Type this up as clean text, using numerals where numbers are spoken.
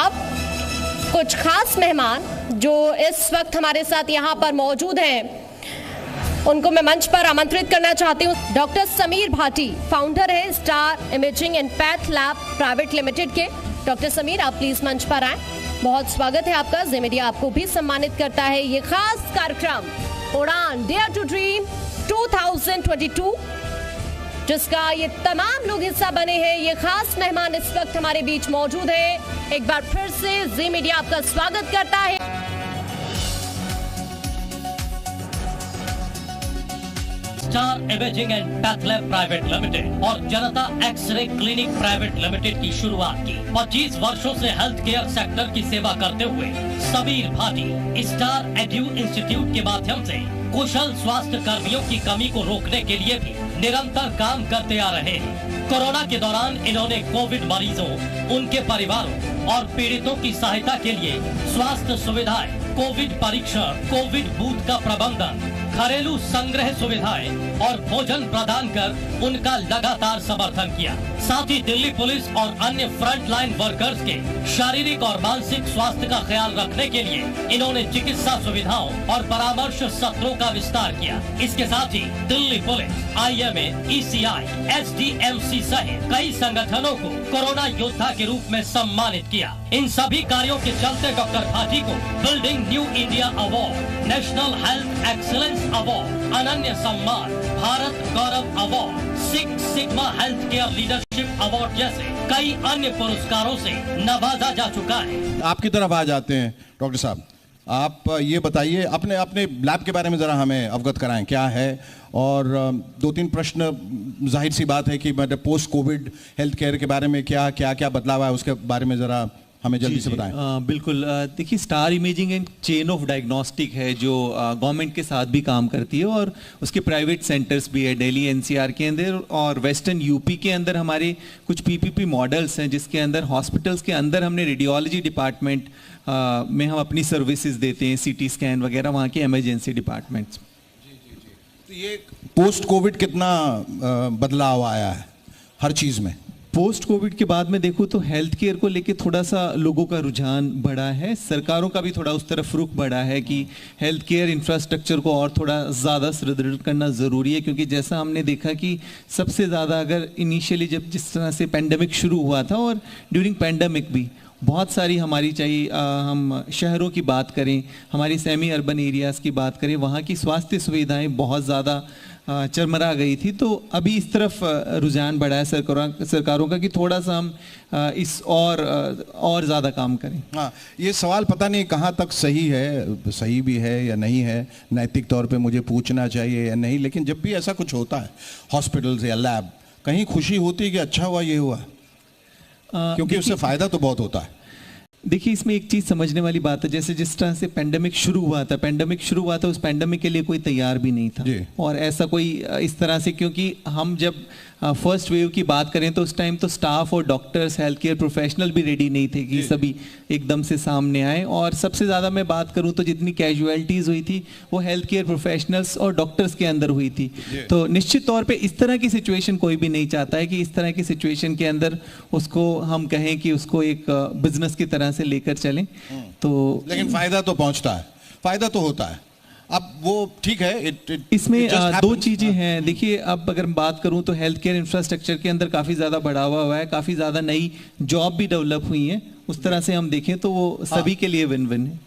अब कुछ खास मेहमान जो इस वक्त हमारे साथ यहाँ पर मौजूद हैं उनको मैं मंच पर आमंत्रित करना चाहती हूँ। डॉक्टर समीर भाटी फाउंडर है star imaging and path lab private limited के। डॉक्टर समीर, आप प्लीज मंच पर आए। बहुत स्वागत है आपका। जी मीडिया आपको भी सम्मानित करता है। ये खास कार्यक्रम उड़ान डेयर टू ड्रीम 2022 जिसका ये तमाम लोग हिस्सा बने हैं। ये खास मेहमान इस वक्त हमारे बीच मौजूद है। एक बार फिर से जी मीडिया आपका स्वागत करता है। Star imaging and path lab private limited और जनता एक्सरे क्लिनिक प्राइवेट लिमिटेड की शुरुआत की। 25 वर्षों से हेल्थ केयर सेक्टर की सेवा करते हुए Sameer Bhati star edu institute के माध्यम से कुशल स्वास्थ्य कर्मियों की कमी को रोकने के लिए भी निरंतर काम करते आ रहे हैं। कोरोना के दौरान इन्होंने कोविड मरीजों, उनके परिवारों और पीड़ितों की सहायता के लिए स्वास्थ्य सुविधाएं, कोविड परीक्षण, कोविड बूथ का प्रबंधन, घरेलू संग्रह सुविधाएं और भोजन प्रदान कर उनका लगातार समर्थन किया। साथ ही दिल्ली पुलिस और अन्य फ्रंट लाइन वर्कर्स के शारीरिक और मानसिक स्वास्थ्य का ख्याल रखने के लिए इन्होंने चिकित्सा सुविधाओं और परामर्श सत्रों का विस्तार किया। इसके साथ ही Delhi police, IMA, ECI, SDMC सहित कई संगठनों को कोरोना योद्धा के रूप में सम्मानित किया। इन सभी कार्यों के चलते डॉक्टर भाटी को building new India award, national health excellence award, Ananya Samman, Bharat Gaurav award, six sigma health care leadership award जैसे कई अन्य पुरस्कारों से नवाजा जा चुका है। आपकी तरफ आ जाते हैं डॉक्टर साहब, आप ये बताइए अपने अपने लैब के बारे में ज़रा हमें अवगत कराएं, क्या है। और 2-3 प्रश्न, जाहिर सी बात है कि मतलब पोस्ट कोविड हेल्थ केयर के बारे में क्या क्या क्या बदलाव है उसके बारे में ज़रा हमें जल्दी से बताएं। बिल्कुल। देखिए, star imaging and chain of diagnostic है जो गवर्नमेंट के साथ भी काम करती है और उसके प्राइवेट सेंटर्स भी है दिल्ली NCR के अंदर और वेस्टर्न यूपी के अंदर। हमारे कुछ PPP मॉडल्स हैं जिसके अंदर हॉस्पिटल्स के अंदर हमने रेडियोलॉजी डिपार्टमेंट में हम अपनी सर्विसेज देते हैं, CT स्कैन वगैरह वहाँ के इमरजेंसी डिपार्टमेंट्स। तो ये पोस्ट कोविड कितना बदलाव आया है हर चीज़ में? पोस्ट कोविड के बाद में देखूँ तो हेल्थ केयर को लेके थोड़ा सा लोगों का रुझान बढ़ा है, सरकारों का भी थोड़ा उस तरफ रुख बढ़ा है कि हेल्थ केयर इंफ्रास्ट्रक्चर को और थोड़ा ज़्यादा सुदृढ़ करना ज़रूरी है। क्योंकि जैसा हमने देखा कि सबसे ज़्यादा अगर इनिशियली जब जिस तरह से पेंडेमिक शुरू हुआ था और ड्यूरिंग पेंडेमिक भी बहुत सारी हमारी चाहिए, हम शहरों की बात करें, हमारी सेमी अर्बन एरियाज़ की बात करें, वहाँ की स्वास्थ्य सुविधाएं बहुत ज़्यादा चरमरा गई थी। तो अभी इस तरफ रुझान बढ़ा है सरकारों का कि थोड़ा सा हम इस और ज़्यादा काम करें। हाँ, ये सवाल पता नहीं कहाँ तक सही है, सही भी है या नहीं है, नैतिक तौर पे मुझे पूछना चाहिए या नहीं, लेकिन जब भी ऐसा कुछ होता है हॉस्पिटल्स या लैब, कहीं खुशी होती है कि अच्छा हुआ ये हुआ? क्योंकि उससे फ़ायदा तो बहुत होता है। देखिए, इसमें एक चीज़ समझने वाली बात है, जैसे जिस तरह से पेंडेमिक शुरू हुआ था उस पेंडेमिक के लिए कोई तैयार भी नहीं था। और ऐसा कोई इस तरह से, क्योंकि हम जब फर्स्ट वेव की बात करें तो उस टाइम तो स्टाफ और डॉक्टर्स, हेल्थ केयर प्रोफेशनल भी रेडी नहीं थे कि सभी एकदम से सामने आए। और सबसे ज़्यादा मैं बात करूं तो जितनी कैजुअलिटीज़ हुई थी वो हेल्थ केयर प्रोफेशनल्स और डॉक्टर्स के अंदर हुई थी। तो निश्चित तौर पे इस तरह की सिचुएशन कोई भी नहीं चाहता है कि इस तरह की सिचुएशन के अंदर उसको हम कहें कि उसको एक बिजनेस की तरह से लेकर चलें। तो लेकिन फ़ायदा तो पहुँचता है, फ़ायदा तो होता है। अब वो ठीक है, इसमें 2 चीज़ें हैं। देखिए, अब अगर बात करूं तो हेल्थ केयर इंफ्रास्ट्रक्चर के अंदर काफ़ी ज़्यादा बढ़ावा हुआ है, काफ़ी ज़्यादा नई जॉब भी डेवलप हुई हैं। उस तरह से हम देखें तो वो सभी के लिए विन विन है।